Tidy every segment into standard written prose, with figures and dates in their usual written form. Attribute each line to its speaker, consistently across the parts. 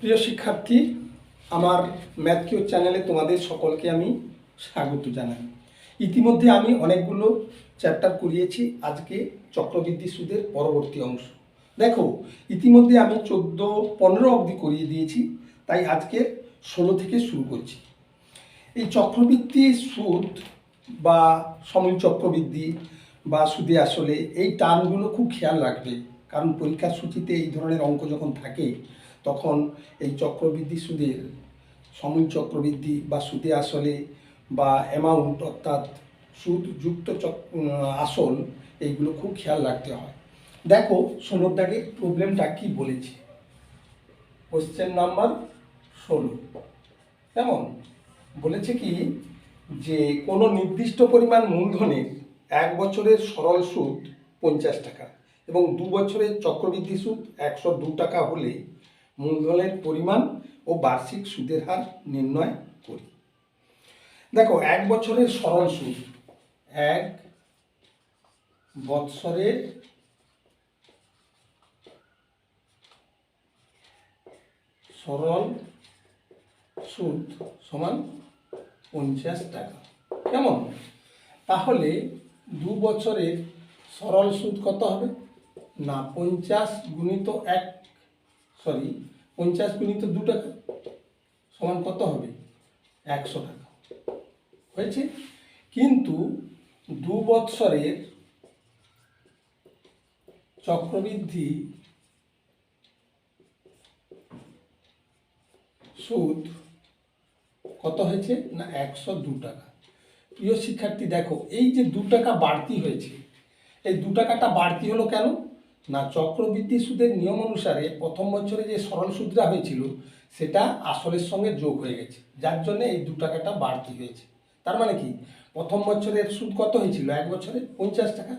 Speaker 1: প্রিয় শিক্ষার্থী, আমার ম্যাথ কিউর চ্যানেলে তোমাদের সকলকে আমি স্বাগত জানাই। ইতিমধ্যে আমি অনেকগুলো চ্যাপ্টার করিয়েছি। আজকে চক্রবৃদ্ধি সুদের পরবর্তী অংশ। দেখো, ইতিমধ্যে আমি 14-15 অবধি করিয়ে দিয়েছি, তাই আজকে 16 থেকে শুরু করছি। এই চক্রবৃদ্ধি সুদ বা সময় চক্রবৃদ্ধি বা সুদে আসলে এই টার্মগুলো খুব খেয়াল রাখবে, কারণ পরীক্ষার সূচিতে এই ধরনের অঙ্ক যখন থাকে তখন এই চক্রবৃদ্ধি সুদের সময় চক্রবৃদ্ধি বা সুদে আসলে বা অ্যামাউন্ট অর্থাৎ সুদ যুক্ত আসল এইগুলো খুব খেয়াল রাখতে হয়। দেখো 16 দাগের প্রবলেমটা কি বলেছে। কোশ্চেন নাম্বার 16 কেমন বলেছে কি, যে কোনো নির্দিষ্ট পরিমাণ মূলধনের 1 বছরের সরল সুদ 50 টাকা এবং 2 বছরের চক্রবৃদ্ধি সুদ 102 টাকা হলে মূলধনের পরিমাণ ও বার্ষিক সুদের হার নির্ণয় করি। দেখো, 1 বছরের সরল সুদ, 1 বছরের সরল সুদ সমান 50 টাকা। কেমন? তাহলে 2 বছরের সরল সুদ কত হবে না 50 গুণিত 2 টাকা সমান কত হবে 100 টাকা হয়েছে। কিন্তু 2 বছরের চক্রবৃদ্ধি সুদ কত হয়েছে না 102 টাকা। প্রিয় শিক্ষার্থী, দেখো এই যে 2 টাকা বাড়তি হয়েছে, এই 2 টাকাটা বাড়তি হলো কেন না চক্রবৃদ্ধি সুদের নিয়ম অনুসারে প্রথম বছরে যে সরল সুদটা হয়েছিল সেটা আসলের সঙ্গে যোগ হয়ে গেছে, যার জন্য এই 2 টাকাটা বাড়তি হয়েছে। তার মানে কি, প্রথম বছরের সুদ কত হয়েছিল 1 বছরে 50 টাকা,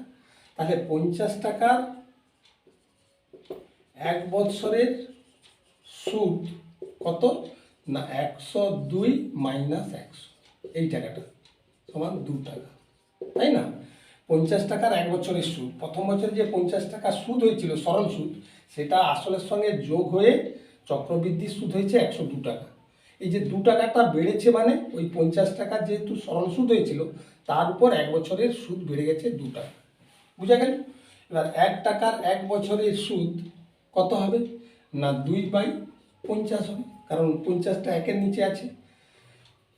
Speaker 1: তাহলে 50 টাকার 1 বছরের সুদ কত না 102 মাইনাস 100, এই টাকাটা সমান 2 টাকা, তাই না? 50 টাকার 1 বছরের সুদ, প্রথম বছরে যে 50 টাকা সুদ হয়েছিল সরল সুদ, সেটা আসলের সঙ্গে যোগ হয়ে চক্রবৃদ্ধি সুদ হয়েছে 102 টাকা। এই যে 2 টাকাটা বেড়েছে মানে ওই 50 টাকা যেহেতু সরল সুদ হয়েছিল তার উপর 1 বছরের সুদ বেড়ে গেছে 2 টাকা। বুঝা গেল? এবার 1 টাকার 1 বছরের সুদ কত হবে না 2/50 হবে, কারণ 50টা 1-এর নিচে আছে,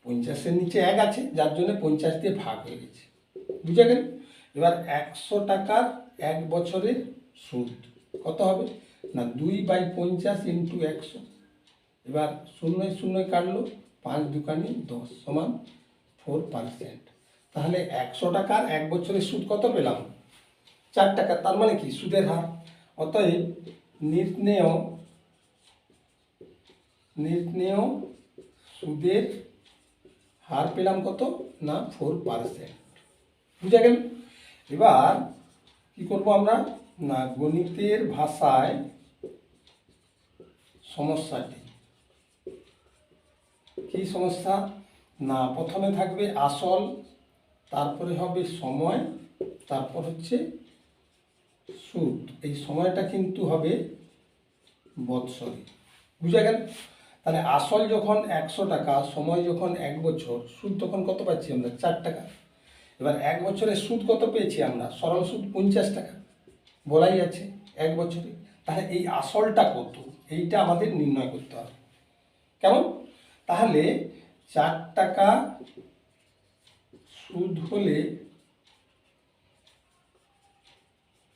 Speaker 1: 50-এর নিচে 1 আছে, যার জন্য 50 দিয়ে ভাগ হয়ে গেছে। বুঝা গেল? এবার 100 টাকার 1 বছরের সুদ কত হবে না 2/50 ইন্টু 100। এবার 0 0 কাটলো, 5 দুকানি 10 সমান 4%। তাহলে 100 টাকার 1 বছরের সুদ কত পেলাম 4 টাকা। তার মানে কি সুদের হার, অতএব নির্ণেয় সুদের হার পেলাম কত না 4%। বুঝা গেল? এবার কি করব আমরা না গণিতের ভাষায় সমস্যাটি কি সমস্যা না প্রথমে থাকবে আসল, তারপরে হবে সময়, তারপর হচ্ছে সুদ। এই সময়টা কিন্তু হবে বৎসরে। বুঝা গেল? তাহলে আসল যখন 100 টাকা, সময় যখন 1 বছর, সুদ তখন কত পাচ্ছি আমরা 4 টাকা। এবার 1 বছরের সুদ কত পেয়েছি আমরা, সরল সুদ 50 টাকা বলাই আছে 1 বছরে। তাহলে এই আসলটা কত এইটা আমাদের নির্ণয় করতে হবে। কেমন? তাহলে 4 টাকা সুদ হলে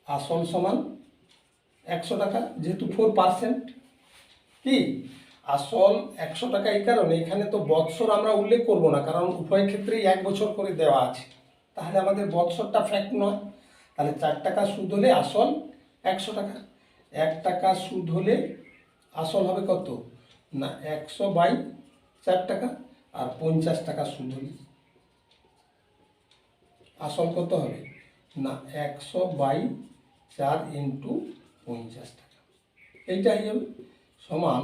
Speaker 1: আসল সমান 100 টাকা, যেহেতু 4%। কি আসল 100 টাকা, এই কারণে এখানে তো বৎসর আমরা উল্লেখ করব না, কারণ উভয় ক্ষেত্রেই 1 বছর করে দেওয়া আছে, তাহলে আমাদের বৎসরটা ফ্যাক্ট নয়। তাহলে 4 টাকা সুদ হলে আসল 100 টাকা, 1 টাকা সুদ হলে আসল হবে কত না 100/4 টাকা, আর 50 টাকা সুদ হলে আসল কত হবে না 100/4 ইন্টু 50 টাকা, এইটাই হবে সমান।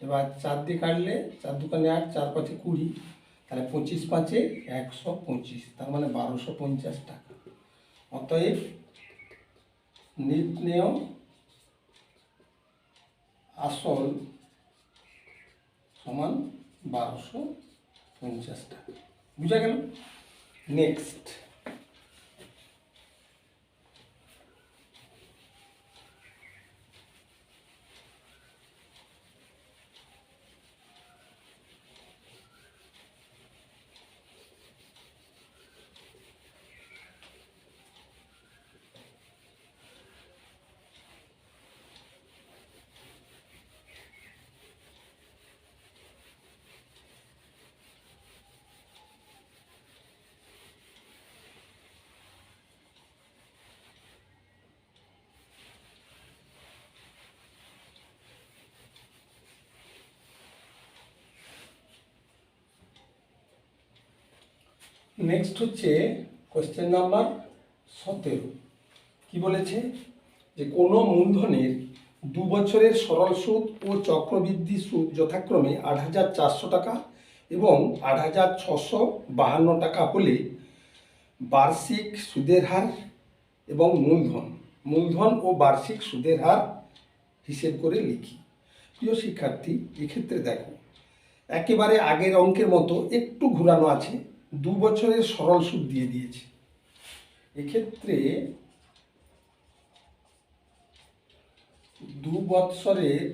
Speaker 1: এবার 4 দিয়ে কাটলে 4 দুকানে 8, 4 5 20, তাহলে 25 5 125, তার মানে 1250 টাকা। অতএব নির্ণেয় আসল সমান 1250 টাকা। বুঝা গেল? নেক্সট, হচ্ছে কোয়েশ্চেন নাম্বার 17। কি বলেছে? যে কোনো মূলধনের 2 বছরের সরল সুদ ও চক্রবৃদ্ধি সুদ যথাক্রমে 8,400 টাকা এবং 8,652 টাকা হলে বার্ষিক সুদের হার এবং মূলধন ও বার্ষিক সুদের হার হিসেব করে লিখি। প্রিয় শিক্ষার্থী, এক্ষেত্রে দেখো একেবারে আগের অঙ্কের মতো একটু ঘোরানো আছে, 2 বছরের সরল সুদ দিয়ে দিয়েছে। এক্ষেত্রে 2 বছরের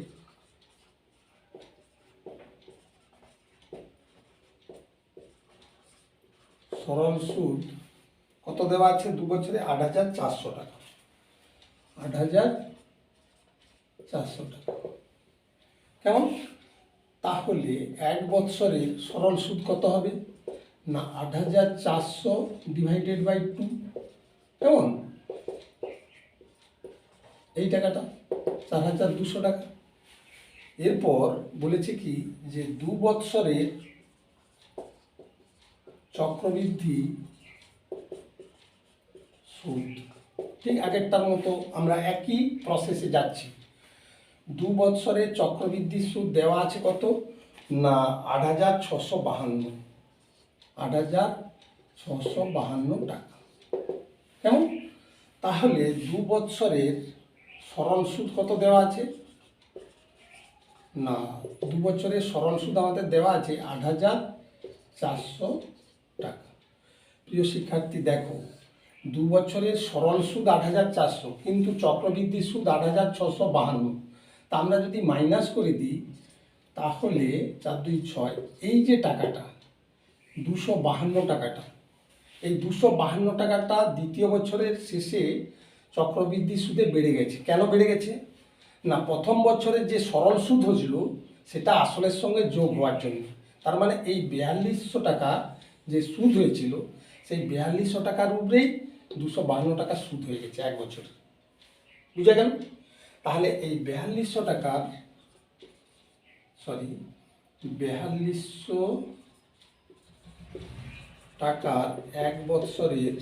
Speaker 1: সরল সুদ কত দেওয়া আছে? 2 বছরে 8,400 টাকা। 8,400 টাকা কেমন? তাহলে 1 বছরের সরল সুদ কত হবে? না 8,400 ডিভাইডেড বাই 2, কেমন? এই টাকাটা 4,200 টাকা। এরপর বলেছে কি যে 2 বছরের চক্রবৃদ্ধি সুদ, ঠিক আগেরটার মতো আমরা একই প্রসেসে যাচ্ছি। 2 বছরের চক্রবৃদ্ধি সুদ দেওয়া আছে কত? না 8,652, 8,652 টাকা, কেমন? তাহলে 2 বছরের সরল সুদ কত দেওয়া আছে? না 2 বছরের সরল সুদ আমাদের দেওয়া আছে 8,400 টাকা। প্রিয় শিক্ষার্থী দেখো, 2 বছরের সরল সুদ 8,400, কিন্তু চক্রবৃদ্ধি সুদ 8,652। তা আমরা যদি মাইনাস করে দিই তাহলে 4 2 6, এই যে টাকাটা 252 টাকাটা, এই 252 টাকাটা দ্বিতীয় বছরের শেষে চক্রবৃদ্ধি সুদে বেড়ে গেছে। কেন বেড়ে গেছে? না প্রথম বছরের যে সরল সুদ হয়েছিল সেটা আসলের সঙ্গে যোগ হওয়ার জন্য। তার মানে এই 4200 টাকা যে সুদ হয়েছিল সেই 4200 টাকার উপরেই 252 টাকা সুদ হয়ে গেছে 1 বছরে। বুঝা গেল? তাহলে এই 4200 টাকার 1 বছরের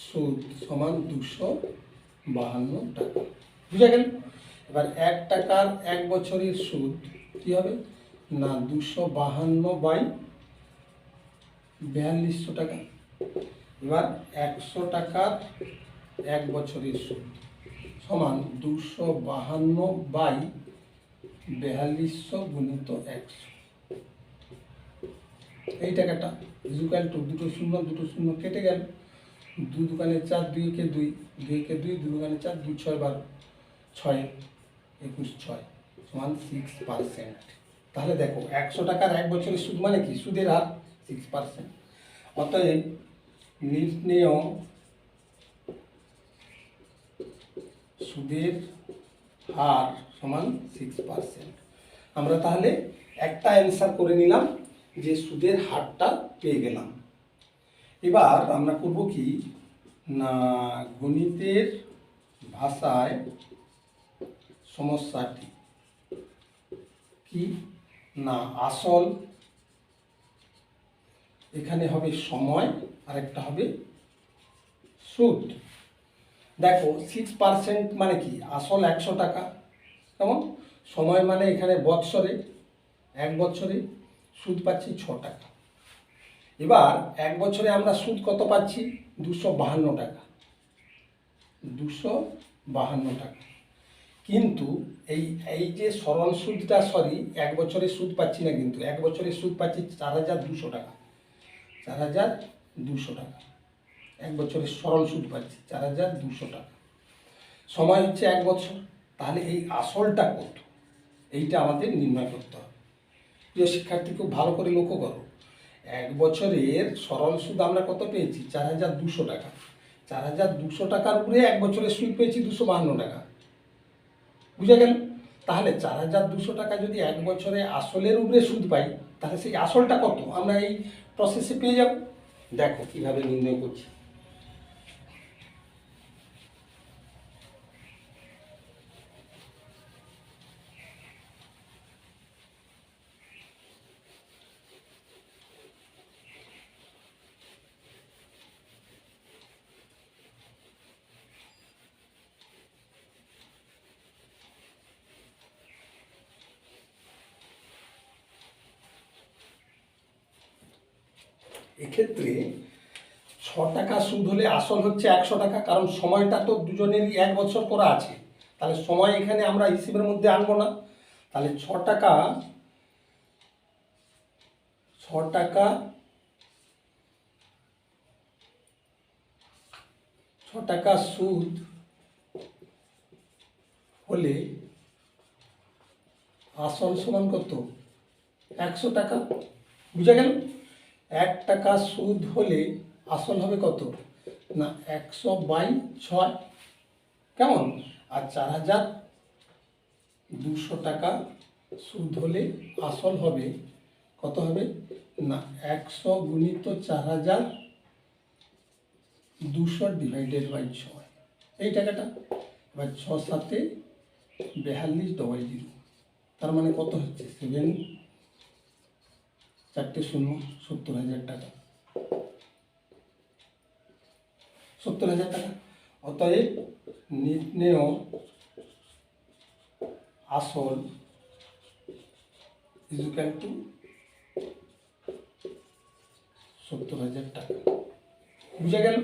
Speaker 1: সুদ সমান 252 টাকা। বুঝা গেল? এবার 1 টাকার 1 বছরের সুদ কি হবে? না 252 বাই 4200 টাকা। এবার 100 টাকার 1 বছরের সুদ সমান 252 বাই 4200 গুণিত 100। এই টাকাটা ইকুয়াল টু, দুটো শূন্য কেটে গেল, 2 দুগুণে 4, 2 কে 2, 2 কে 2, 2 দুগুণে 4, 2 6 12, 6 21 6 সমান 6%। তাহলে দেখো 100 টাকার 1 বছরের সুদ মানে কি? সুদের হার 6%। অতএব নির্ণেয় সুদের হার সমান 6%। আমরা তাহলে একটা অ্যান্সার করে নিলাম যে সুদের হারটা পেয়ে গেলাম। এবার আমরা করব কি না গণিতের ভাষায় সমস্যাটি কি না আসল, এখানে হবে সময় আর একটা হবে সুদ। দেখো 6% মানে কি? আসল 100 টাকা, কেমন? সময় মানে এখানে বৎসরে, 1 বছরে সুদ পাচ্ছি 6 টাকা। এবার 1 বছরে আমরা সুদ কত পাচ্ছি? 252 টাকা, 252 টাকা। কিন্তু এই এই যে সরল সুদটা, সরি, 1 বছরের সুদ পাচ্ছি না, কিন্তু 1 বছরের সুদ পাচ্ছি 4,200 টাকা। 4,200 টাকা 1 বছরের সরল সুদ পাচ্ছি 4,200 টাকা। সময় হচ্ছে 1 বছর। তাহলে এই আসলটা কত, এইটা আমাদের নির্ণয় করতে হবে। প্রিয় শিক্ষার্থী, খুব ভালো করে লক্ষ্য করো, 1 বছরের সরল সুদ আমরা কত পেয়েছি? 4,200 টাকা। 4,200 টাকার উপরে 1 বছরের সুদ পেয়েছি 252 টাকা। বুঝা গেল? তাহলে 4,200 টাকা যদি 1 বছরে আসলের উপরে সুদ পাই, তাহলে সেই আসলটা কত আমরা এই প্রসেসে পেয়ে যাব। দেখো কিভাবে নির্ণয় করছি। এক্ষেত্রে 6 টাকা সুদ হলে আসল হচ্ছে 100 টাকা, কারণ সময়টা তো দুজনেরই 1 বছর করা আছে। তাহলে সময় এখানে আমরা হিসেবের মধ্যে আনবো না। তাহলে 6 টাকা 6 টাকা 6 টাকা সুদ হলে আসল সমান কত? 100 টাকা। বুঝা গেল? 1 টাকা সুদ হলে আসল হবে কত না? 100/6। কেমন? আর 4,200 টাকা সুদ হলে আসল হবে কত হবে না? 100 গুণিত 4,200 /6। এই টাকাটা এবার 6 7 4200। তার মানে কত হচ্ছে? 7 4টে শূন্য, 70,000 টাকা। 70,000 টাকা। অতএব নির্ণেয় আসল ইকুয়াল টু 70,000 টাকা। বুঝা গেল?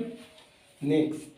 Speaker 1: Next,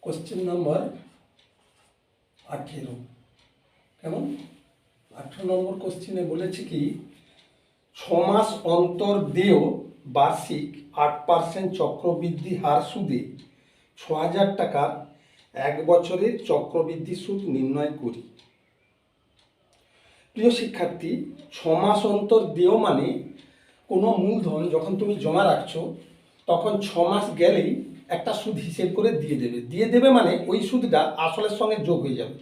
Speaker 1: question number 18। কেমন? 18 নম্বর কোশ্চেনে বলেছে কি, 6 মাস অন্তর দেয় বার্ষিক 8% চক্রবৃদ্ধি হার সুদে 6,000 টাকার 1 বছরের চক্রবৃদ্ধি সুদ নির্ণয় করি। প্রিয় শিক্ষার্থী, 6 মাস অন্তর দেয় মানে কোনো মূলধন যখন তুমি জমা রাখছো, তখন 6 মাস গেলেই একটা সুদ হিসেব করে দিয়ে দেবে মানে ওই সুদটা আসলের সঙ্গে যোগ হয়ে যাবে।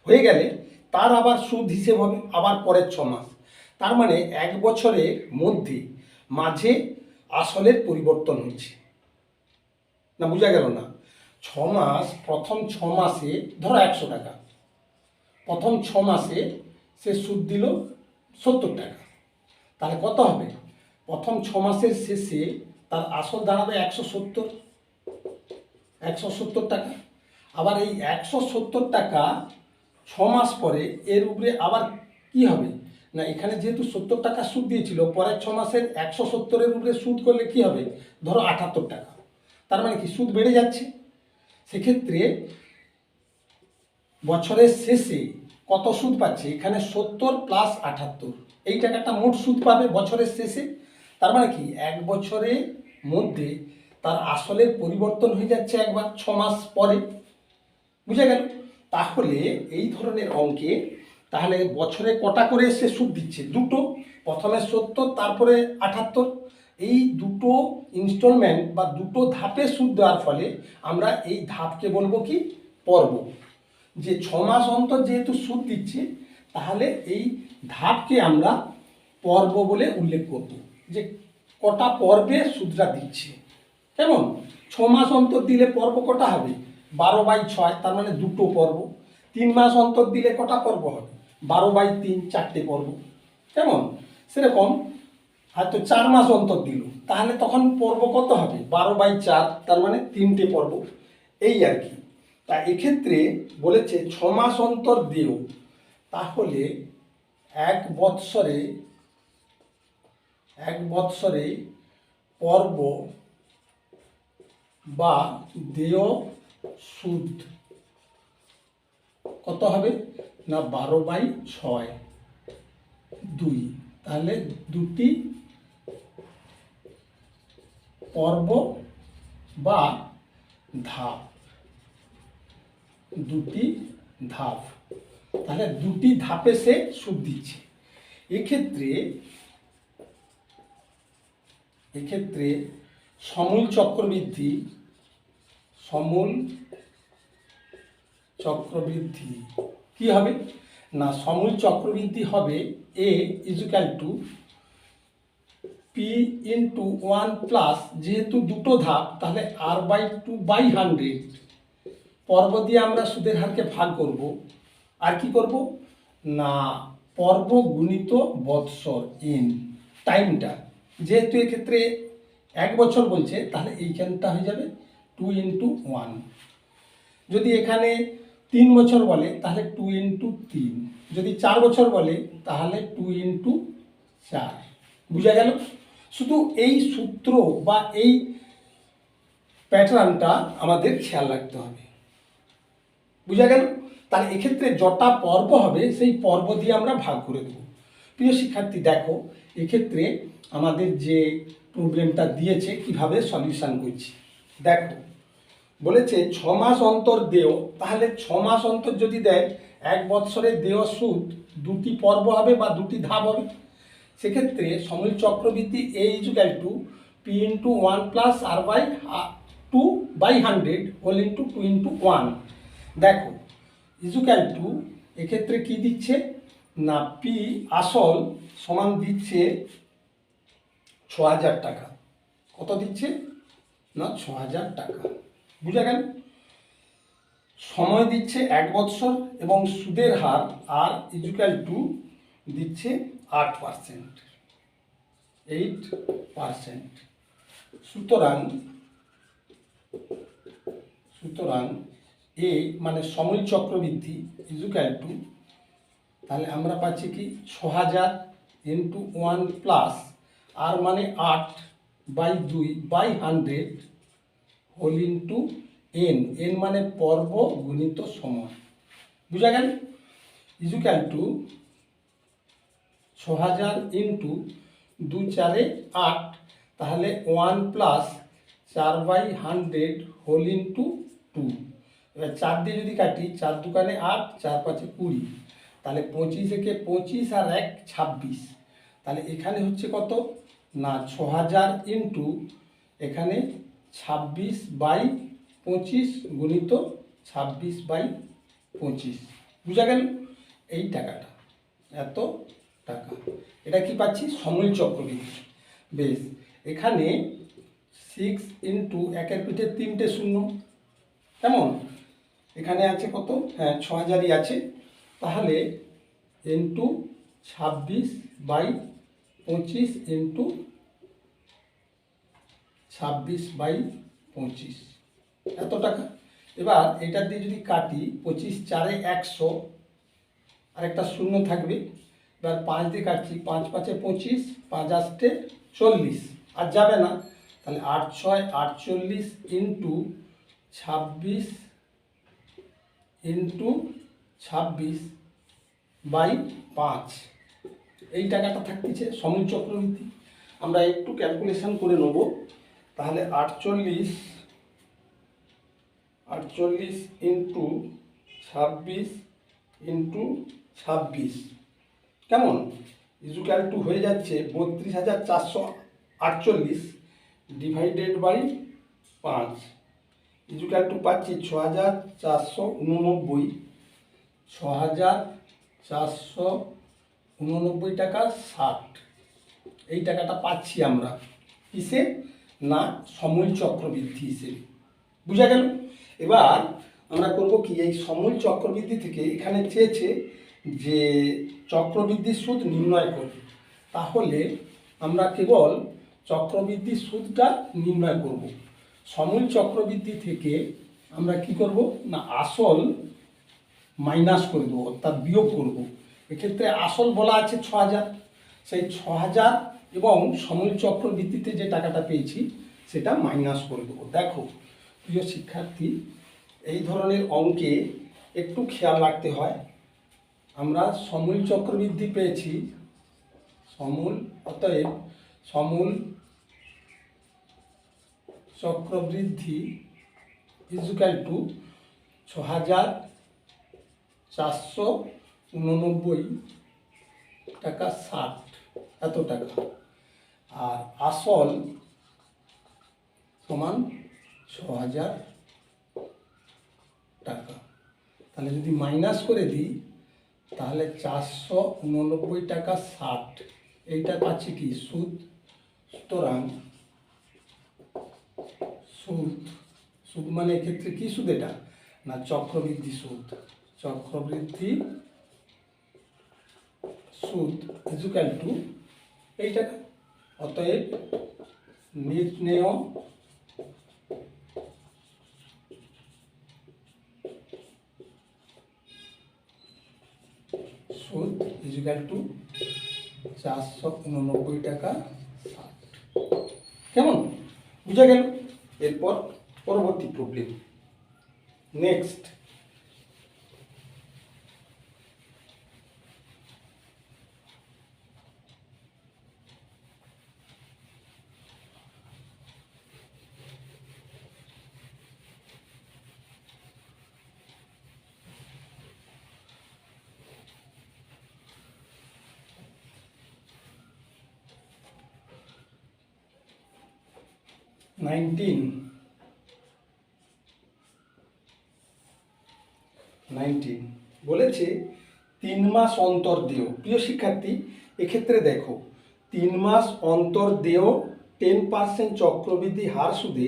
Speaker 1: হয়ে গেলে তার আবার সুদ হিসেব হবে আবার পরের 6 মাস। তার মানে 1 বছরের মধ্যে মাঝে আসলের পরিবর্তন হচ্ছে না। বোঝা গেল না? 6 মাস, প্রথম 6 মাসে ধরো 100 টাকা, প্রথম 6 মাসে সে সুদ দিল 70 টাকা। তাহলে কত হবে? প্রথম 6 মাসের শেষে তার আসল দাঁড়াবে 170 টাকা। আবার এই 170 টাকা 6 মাস পরে এর উপরে আবার কি হবে না, এখানে যেহেতু 70 টাকা সুদ দিয়েছিল, পরের 6 মাসের 170-এর উপরে সুদ করলে কি হবে? ধরো 78 টাকা। তার মানে কি সুদ বেড়ে যাচ্ছে। সেক্ষেত্রে বছরের শেষে কত সুদ পাচ্ছে? এখানে 70 + 78, এই টাকাটা মোট সুদ পাবে বছরের শেষে। তার মানে কি 1 বছরের মধ্যে তার আসলের পরিবর্তন হয়ে যাচ্ছে একবার 6 মাস পরে। বুঝা গেল? তাহলে এই ধরনের অঙ্কে তাহলে বছরে কটা করে সে সুদ দিচ্ছে? দুটো, প্রথমে 70 তারপরে 78। এই দুটো ইনস্টলমেন্ট বা দুটো ধাপে সুদ দেওয়ার ফলে আমরা এই ধাপকে বলবো কি? পর্ব। যে 6 মাস অন্তর যেহেতু সুদ দিচ্ছে, তাহলে এই ধাপকে আমরা পর্ব বলে উল্লেখ করব। যে কটা পর্বে সুদটা দিচ্ছে। কেমন? 6 মাস অন্তর দিলে পর্ব কটা হবে? 12/6, তার মানে দুটো পর্ব। 3 মাস অন্তর দিলে কটা পর্ব হবে? 12/3, চারটে পর্ব। কেমন? সেরকম হয়তো 4 মাস অন্তর দিল, তাহলে তখন পর্ব কত হবে? 12/4, তার মানে তিনটে পর্ব। এই আর কি। তা এক্ষেত্রে বলেছে 6 মাস অন্তর দিও, তাহলে এক বৎসরে পর্ব বা দেয় সুদ কত হবে? না 12/6, 2, তাহলে দুটি পর্ব বা ধাপ, দুটি ধাপ, তাহলে দুটি ধাপে সে সুদ দিচ্ছে। এক্ষেত্রে সমূল চক্রবৃদ্ধি কি হবে? না সমূল চক্রবৃদ্ধি হবে a = p × 1 প্লাস, যেহেতু দুটো ধাপ তাহলে r/2/100 পর্ব দিয়ে আমরা সুদের হারকে ভাগ করব। আর কি করব? না পর্ব গুণিত বৎসর n, টাইমটা, যেহেতু এক্ষেত্রে 1 বছর বলছে তাহলে এইখানটা হয়ে যাবে 2 × 1। যদি এখানে 3 বছর বলে তাহলে 2 × 3, যদি 4 বছর বলে তাহলে 2 × 4। বুঝা গেল? শুধু এই সূত্র বা এই প্যাটার্নটা আমাদের খেয়াল রাখতে হবে। বুঝা গেল? তাহলে এক্ষেত্রে যটা পর্ব হবে সেই পর্ব দিয়ে আমরা ভাগ করে দেব। প্রিয় শিক্ষার্থী, দেখো এক্ষেত্রে আমাদের যে প্রবলেমটা দিয়েছে কিভাবে সলিউশন করছি। দেখো বলেছে 6 মাস অন্তর দেয়, তাহলে 6 মাস অন্তর যদি দেয়, 1 বৎসরে দেয় সুদ দুটি পর্ব হবে বা দুটি ধাপ হবে। সেক্ষেত্রে সমূল চক্রবৃদ্ধি a = p × 1 plus r/2/100 whole into 2 × 1। দেখো = এক্ষেত্রে কি দিচ্ছে? না p আসল সমান দিচ্ছে 6000 টাকা। কত দিচ্ছে? না 6000 টাকা। বুঝা গেল? সময় দিচ্ছে 1 বৎসর এবং সুদের হার r = দিচ্ছে 8%। সুতরাং এ মানে সমূল চক্রবৃদ্ধি = তাহলে আমরা পাচ্ছি কি 6000 × 1 প্লাস আর মানে 8/2/100 হোল ইন্টু n মানে পর্ব গুণিত সময়। বুঝা গেল? = 6000 × 2 × 4 = 8, তাহলে 1 প্লাস 4/100 হোল ইন্টু 2। এবার 4 দিয়ে যদি কাটি, 4 দুগুণে 8, 4 5 20, তাহলে 25 একে 25 আর 1 26। তাহলে এখানে হচ্ছে কত? না 6000 × এখানে 26/25 গুণিত 26/25। বুঝা গেল? এই টাকাটা, এত টাকা, এটা কি পাচ্ছি? সমূল চক্রবৃদ্ধি। বেশ, এখানে 6 × 1-এর পিঠে 3টে শূন্য। কেমন? এখানে আছে কত? হ্যাঁ 6000ই আছে, তাহলে × 26/25 × 26/25, এত টাকা। এবার এটা দিয়ে যদি কাটি, 25 4 100, আর একটা শূন্য থাকবে। এবার 5 দিয়ে কাটছি, 5 5 25, 5 8 40, আর যাবে না, তাহলে 8 6 48 × 26 × 26/5, এই টাকাটা থাকতেছে সমূল চক্রবৃদ্ধি। আমরা একটু ক্যালকুলেশন করে নেব। তাহলে 48 × 26 × 26, কেমন? = হয়ে যাচ্ছে 32,448 ডিভাইডেড বাই 5, = পাচ্ছি 6489, 6489 টাকা 60, এই টাকাটা পাচ্ছি আমরা। কিসে? না সমূল চক্রবৃদ্ধি হিসেবে। বুঝা গেল? এবার আমরা করব কি, এই সমূল চক্রবৃদ্ধি থেকে এখানে চেয়েছে যে চক্রবৃদ্ধির সুদ নির্ণয় করব। তাহলে আমরা কেবল চক্রবৃদ্ধির সুদটা নির্ণয় করব। সমূল চক্রবৃদ্ধি থেকে আমরা কি করব না আসল মাইনাস করে দেবো, অর্থাৎ বিয়োগ করব। এক্ষেত্রে আসল বলা আছে ৬,০০০, সেই ৬,০০০ এবং সমূল চক্রবৃদ্ধিতে যে টাকাটা পেয়েছি সেটা মাইনাস করে দেবো। দেখো প্রিয় শিক্ষার্থী, এই ধরনের অঙ্কে একটু খেয়াল রাখতে হয়। আমরা সমূল চক্রবৃদ্ধি পেয়েছি, অতএব সমূল চক্রবৃদ্ধি ইজুক্যাল টু ৬,৪৮৯ টাকা ৬০ এত টাকা, আর আসল সমান ৬,০০০ টাকা। তাহলে যদি মাইনাস করে দিই তাহলে ৪৮৯ টাকা ৬০, এইটা পাচ্ছি কি সুদ। সুতরাং সুদ মানে এক্ষেত্রে কি সুদ? এটা না চক্রবৃদ্ধি সুদ। চক্রবৃদ্ধি সুদ ইজুক্যাল টু এই টাকা। অতএব নির্ণেয় সুদ ইজুক্যাল টু ৪৮৯ টাকা ৬০। কেমন? বুঝা গেল? এরপর পরবর্তী প্রবলেম। নেক্সট, নাইনটিন বলেছে 3 মাস অন্তর দেও। প্রিয় শিক্ষার্থী, এক্ষেত্রে দেখো 3 মাস অন্তর দেও 10% চক্রবৃদ্ধি হার সুদে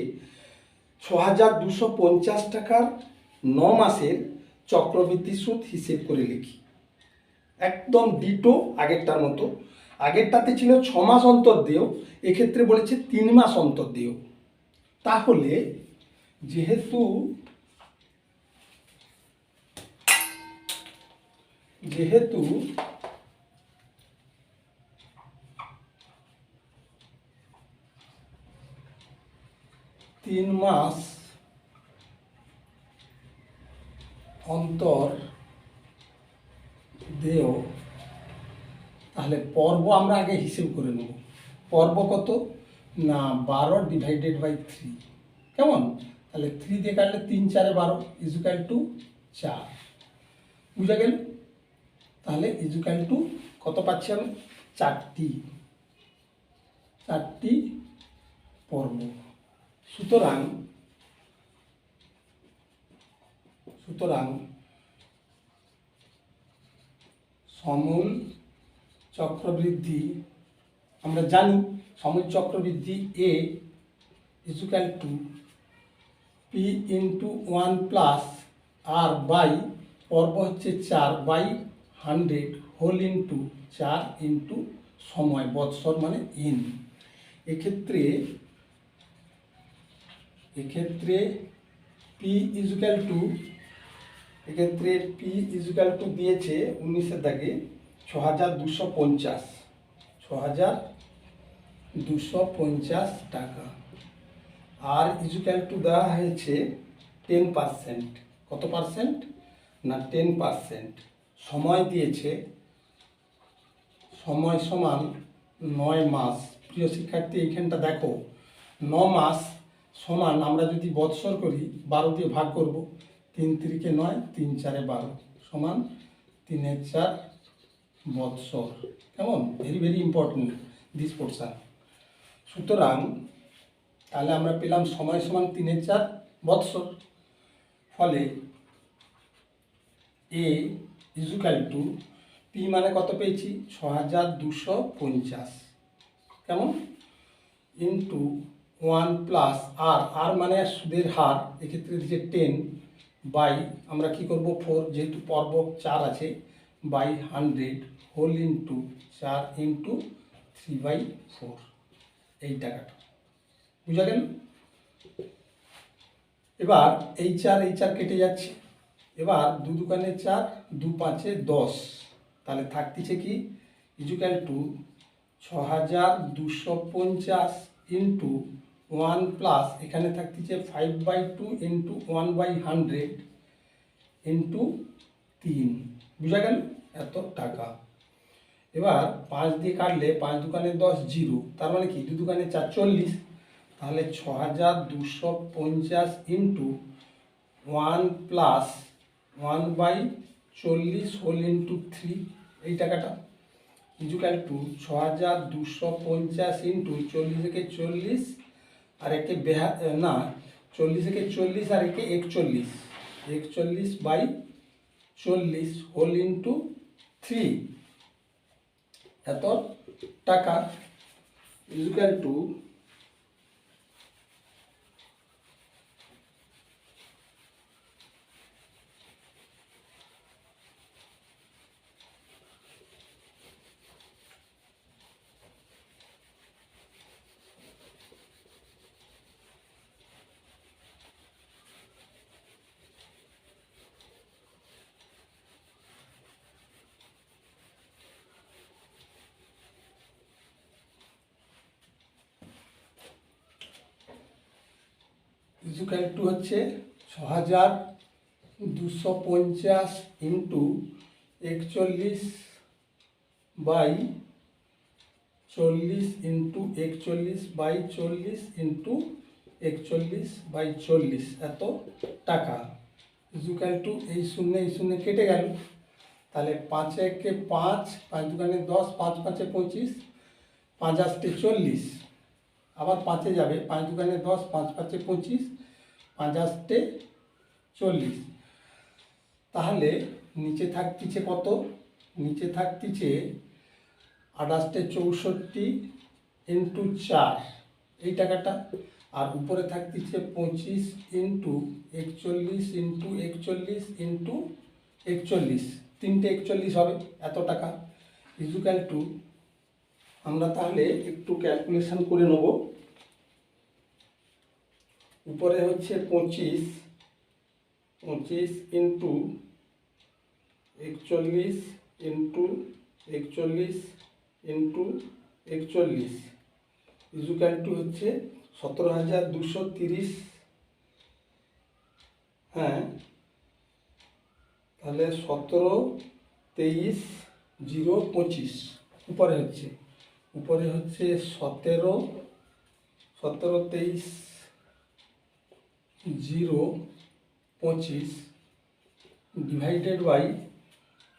Speaker 1: ৬,২৫০ টাকার 9 মাসের চক্রবৃদ্ধি সুদ হিসেব করে লিখি। একদম ডিটো আগেরটার মতো। আগেরটাতে ছিল 6 মাস অন্তর দেও, এক্ষেত্রে বলেছে 3 মাস অন্তর দেও। তাহলে যেহেতু 3 মাস অন্তর দেও, তাহলে পর্ব আমরা আগে হিসেব করে নেব। পর্ব কত? না 12/3। কেমন? তাহলে 3 দিয়ে কাটলে 3 4 12 ইজুক্যাল টু 4। বুঝা গেল? তাহলে ইজুক্যাল টু কত পাচ্ছি আমি? 4টি পর্ব। সুতরাং সমূল চক্রবৃদ্ধি আমরা জানি, সমূল চক্রবৃদ্ধি A equal to P into 1 plus R by পর্ব হচ্ছে 4/100 হোল ইন্টু 4 ইন্টু সময়, বৎসর মানে ইন। এক্ষেত্রে পি ইজুক্যাল টু দিয়েছে 19-এর দাগে ৬,২৫০ টাকা। আর ইজুক্যাল টু দেওয়া হয়েছে 10%। কত পার্সেন্ট? না 10%। সময় দিয়েছে, সময় সমান 9 মাস। প্রিয় শিক্ষার্থী, এইখানটা দেখো 9 মাস সমান আমরা যদি বৎসর করি 12 দিয়ে ভাগ করব, 3 3 9, 3 4 12 সমান 3 4 বৎসর। কেমন? Very very important this portion. সুতরাং তাহলে আমরা পেলাম সময় সমান 3 4 বৎসর। ফলে এ ইজুক্যাল টু পি মানে কত পেয়েছি? ৬,২৫০। কেমন? ইন্টু 1 + আর মানে সুদের হার, এক্ষেত্রে দিচ্ছে 10 বাই আমরা কি করব 4, যেহেতু পর্ব 4 আছে, বাই 100 হোল ইন্টু 4 ইন্টু 3/4, এই টাকাটা বুঝা গেল। এবার এই 4 কেটে যাচ্ছে। এবার 2 দুগুণে 4, 2 5 10, তাহলে থাকতেছে কি ইজুক্যাল টু 6250 ইন্টু 1 + এখানে থাকতেছে 5/2 ইন্টু 1/100 ইন্টু 3, বুঝা গেল এত টাকা। এবার 5 দিয়ে কাটলে 5 দুগুণে 10 0, তার মানে কি 2 দুগুণে 4 40, তাহলে 6250 ইন্টু 1 + 1/40 হোল ইন্টু 3, এই টাকাটা ইজুক্যাল টু 6250 ইন্টু 40 থেকে 40 আর একে না 40 থেকে 40 আর একে 41, 41/40 হোল ইন্টু 3, এত টাকা ইজুক্যাল টু হচ্ছে 6250 ইন্টু 41/40 ইন্টু 41/40 ইন্টু 41/40, এত টাকা ইজুক্যাল টু এই শূন্য কেটে গেল, তাহলে 5 একে 5, 5 দুগুণে 10, 5 5 25, 5 আসতে 40, আবার 5 যাবে, 5 দুগুণে 10, 5 5 25, 5 আসতে 40, তাহলে নিচে থাকতেছে কত, নিচে থাকতেছে 28 64 ইন্টু 4, এই টাকাটা, আর উপরে থাকতেছে 25 ইন্টু 41 ইন্টু 41 ইন্টু 41, 3টে 41 হবে, এত টাকা ইজুক্যাল টু, আমরা তাহলে একটু ক্যালকুলেশন করে নেব। উপরে হচ্ছে 25 into 41 into 41 into 41 equal two হচ্ছে 17230, হ্যাঁ তাহলে 17 23 0 25, উপরে হচ্ছে 17 23 0 25 ডিভাইডেড বাই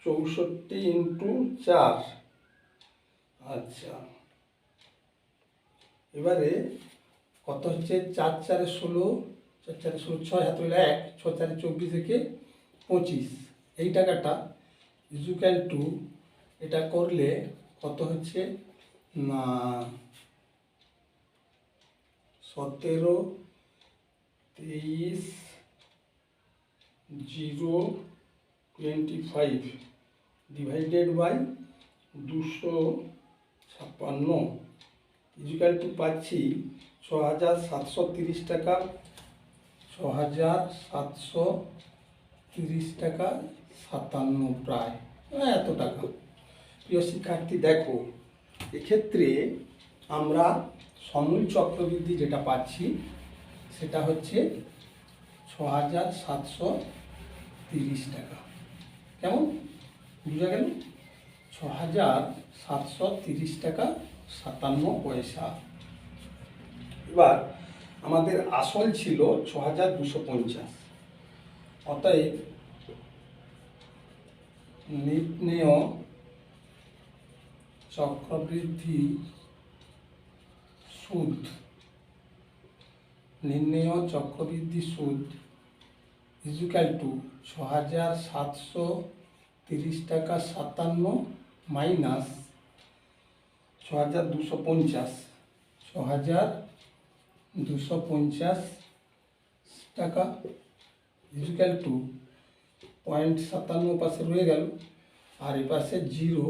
Speaker 1: 64 ইন্টু 4, আচ্ছা এবারে কত হচ্ছে 4 4 16, 4 4 16, 6 হাত হইলে 1, 6 4 24 থেকে 25, এই টাকাটা ইজুক্যাল টু, এটা করলে কত হচ্ছে না 17 23 0 25 ডিভাইডেড বাই 256 ইজুক্যাল টু পাচ্ছি 6730 টাকা, 6730 টাকা 57 প্রায়, এত টাকা। প্রিয় শিক্ষার্থী দেখো, এক্ষেত্রে আমরা সমূল চক্রবৃদ্ধি যেটা পাচ্ছি সেটা হচ্ছে 6730 টাকা, কেমন বুঝা গেল, 6730 টাকা 57 পয়সা। এবার আমাদের আসল ছিল 6250, অতএব নির্ণেয় চক্রবৃদ্ধি সুদ, নির্ণেয় চক্রবৃদ্ধি সুদ ইজুক্যাল টু 6730 টাকা 57 মাইনাস 6250, 6,250 টাকা ইকুয়াল টু 0.57 পাশে রয়ে গেল, আর এই পাশে জিরো,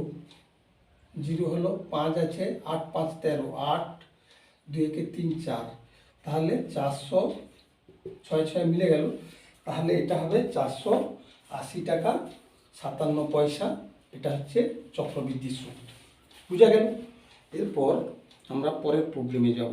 Speaker 1: জিরো হলো 5 আছে, 8 5 13, 8 2 একে 3 4, তাহলে 400, 6 6 মিলে গেল, তাহলে এটা হবে 480 টাকা 57 পয়সা। এটা হচ্ছে চক্রবৃদ্ধি সুদ। বুঝা গেল? এরপর আমরা পরের প্রবলেমে যাব।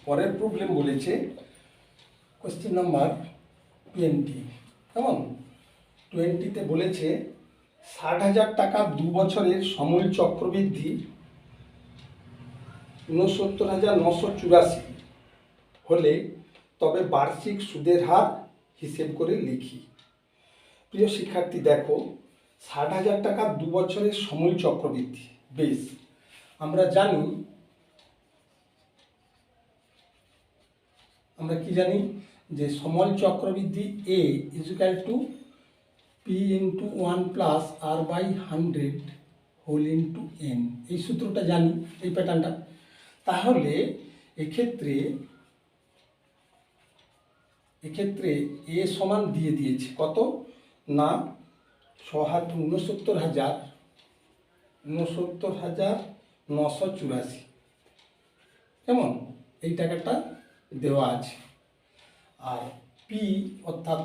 Speaker 1: পরের প্রবলেম বলেছে কোশ্চেন নাম্বার 20, কেমন? 20তে বলেছে 60,000 টাকা 2 বছরের সমূল চক্রবৃদ্ধি 69,984 হলে তবে বার্ষিক সুদের হার হিসেব করে লিখি। প্রিয় শিক্ষার্থী, দেখো 60,000 টাকা 2 বছরের সমূল চক্রবৃদ্ধি। বেশ, আমরা কি জানি যে সমল চক্রবৃদ্ধি A equal to P into 1 plus R by 100 whole into n. এই সূত্রটা জানি, এই প্যাটার্নটা। তাহলে এক্ষেত্রে এ সমান দিয়ে দিয়েছে কত না 69,984, কেমন? এই টাকাটা দেওয়া আছে। আর পি অর্থাৎ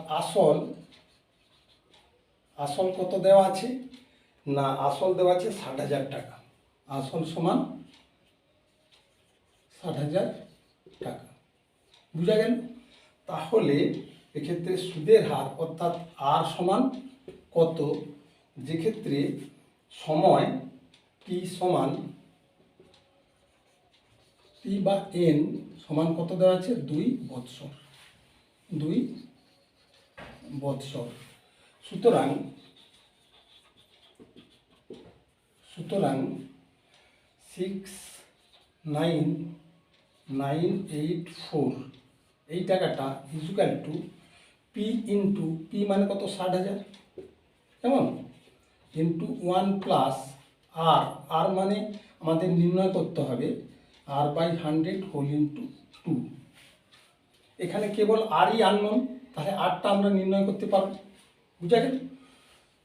Speaker 1: আসল কত দেওয়া আছে না, আসল দেওয়া আছে 60,000 টাকা। আসল সমান 60,000 টাকা। বুঝা গেল? তাহলে এক্ষেত্রে সুদের হার অর্থাৎ আর সমান কত, যেক্ষেত্রে সময় টি সমান টি বা এন সমান কত দেওয়া আছে 2 বৎসর। সুতরাং 6,9,984 এই টাকাটা equal to P into P মানে কত 60,000, কেমন? ইন্টু 1 প্লাস আর মানে আমাদের নির্ণয় করতে হবে আর বাই 100 হোল ইন্টু 2। এখানে কেবল আরই আননোন, তাহলে আরটা আমরা নির্ণয় করতে পারব। বুঝা গেল?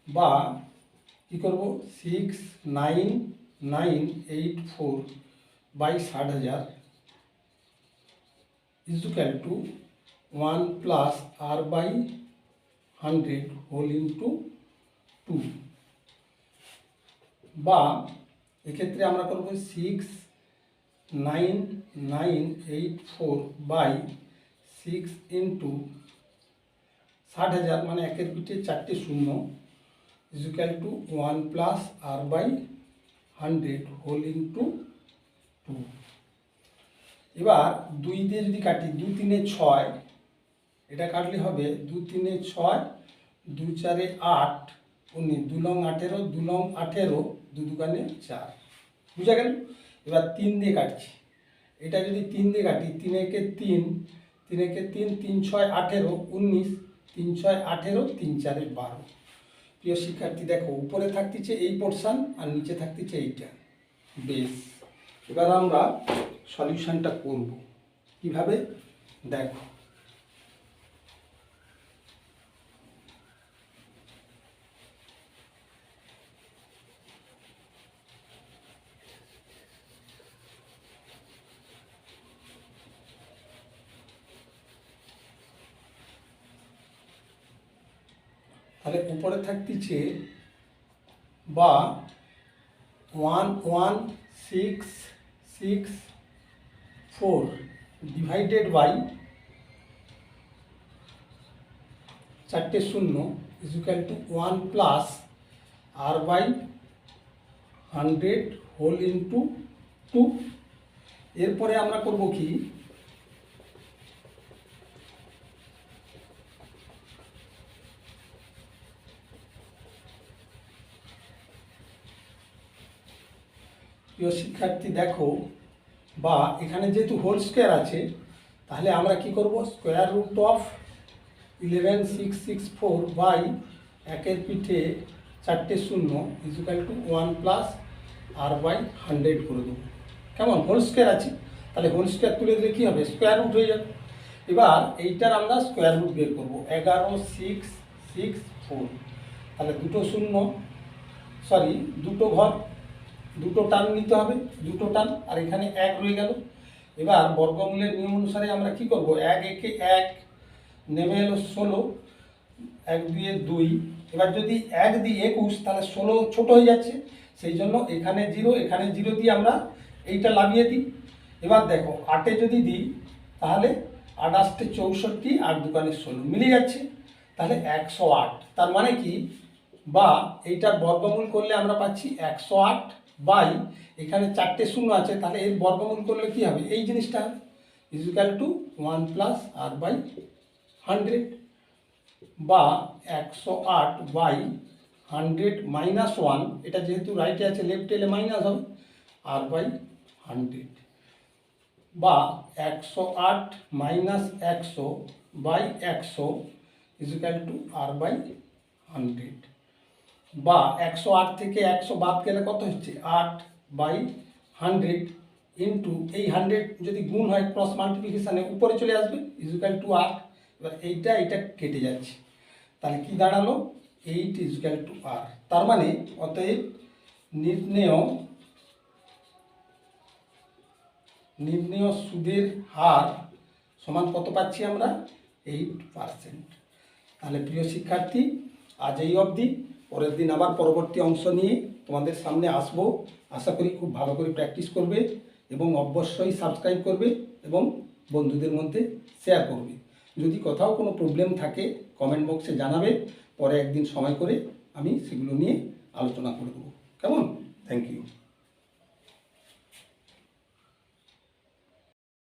Speaker 1: বা কি করব, 6,9,984 by 60,000 equal to 1 plus R by 100 whole into 2। বা এক্ষেত্রে আমরা করব 6,9,984 বাই 6 ইন্টু 60,000 মানে একের পিঠে 4টে শূন্য equal to 1 plus R by 100 whole into 2। এবার 2 দিয়ে যদি কাটি, 2 3 6, এটা কাটলে হবে 2 3 6, 2 4 8, 19, 2 লং 18, 2 লং 18, 2 দুগুণে 4। বুঝা গেল? এবার 3 দিয়ে কাটছি, এটা যদি 3 দিয়ে কাটি, 3 একে 3, 3 একে 3, 3 6 18, 19, 3 6 18, 3 4 12। প্রিয় শিক্ষার্থী, দেখো উপরে থাকতেছে এই পোর্শন আর নিচে থাকতেছে এইটা। বেশ, এবার আমরা সলিউশনটা করব কিভাবে দেখো। তাহলে উপরে থাকতেছে বা 11,664 ডিভাইডেড বাই 4টে শূন্য equal to 1 plus R by 100 whole into 2। এরপরে আমরা করব কি, প্রিয় শিক্ষার্থী দেখো, বা এখানে যেহেতু হোল স্কোয়ার আছে তাহলে আমরা কি করব, স্কোয়ার রুট অফ 11664 বাই একের পিঠে 4টে শূন্য equal to 1 plus R by 100 করে দেবো। কেমন, হোল স্কোয়ার আছে, তাহলে হোল স্কোয়ার তুলে দিলে কী হবে, স্কোয়ার রুট হয়ে যাবে। এবার এইটার আমরা স্কোয়ার রুট বের করবো, 11664, তাহলে দুটো ঘর, দুটো টান নিতে হবে, দুটো টান, আর এখানে 1 রয়ে গেল। এবার বর্গমূলের নিয়ম অনুসারে আমরা কি করব, 1 একে 1, নেমে এলো 16, 1 দিয়ে 2, এবার যদি 1 দিয়ে 21 তাহলে 16 ছোট হয়ে যাচ্ছে, সেই জন্য এখানে 0 এখানে 0 দিয়ে আমরা এইটা লাগিয়ে দিই। এবার দেখো 8-এ যদি দিই তাহলে 8 8 64, 8 2 16 মিলে যাচ্ছে, তাহলে 108। তার মানে কি, বা এইটার বর্গমূল করলে আমরা পাচ্ছি 108 বাই এখানে 4টে শূন্য আছে, তাহলে এর বর্গমূল করলে কি হবে, এই জিনিসটা equal to 1 plus R by 100, বা 108 বাই 100 মাইনাস 1, এটা যেহেতু রাইটে আছে লেফটে এলে মাইনাস হবে, আর বাই 100, বা 108 minus 100 by 100 equal to R by 100, বা 108 থেকে 100 বাদ গেলে কত হচ্ছে, 8 বাই 100 ইন্টু এই 100 যদি গুণ হয় ক্রস মাল্টিপ্লিকেশানে উপরে চলে আসবে ইকুয়াল টু 8। এবার এইটা কেটে যাচ্ছে, তাহলে কি দাঁড়ালো, 8 ইকুয়াল টু আর। তার মানে অতএব নির্ণেয় সুদের হার সমান কত পাচ্ছি আমরা, 8%। তাহলে প্রিয় শিক্ষার্থী, আজ এই অবধি, পরের দিন আবার পরবর্তী অংশ নিয়ে তোমাদের সামনে আসবো। আশা করি খুব ভালো করে প্র্যাকটিস করবে এবং অবশ্যই সাবস্ক্রাইব করবে এবং বন্ধুদের মধ্যে শেয়ার করবে। যদি কোথাও কোনো প্রবলেম থাকে কমেন্ট বক্সে জানাবে, পরে একদিন সময় করে আমি সেগুলো নিয়ে আলোচনা করে দেবো। কেমন, থ্যাংক ইউ।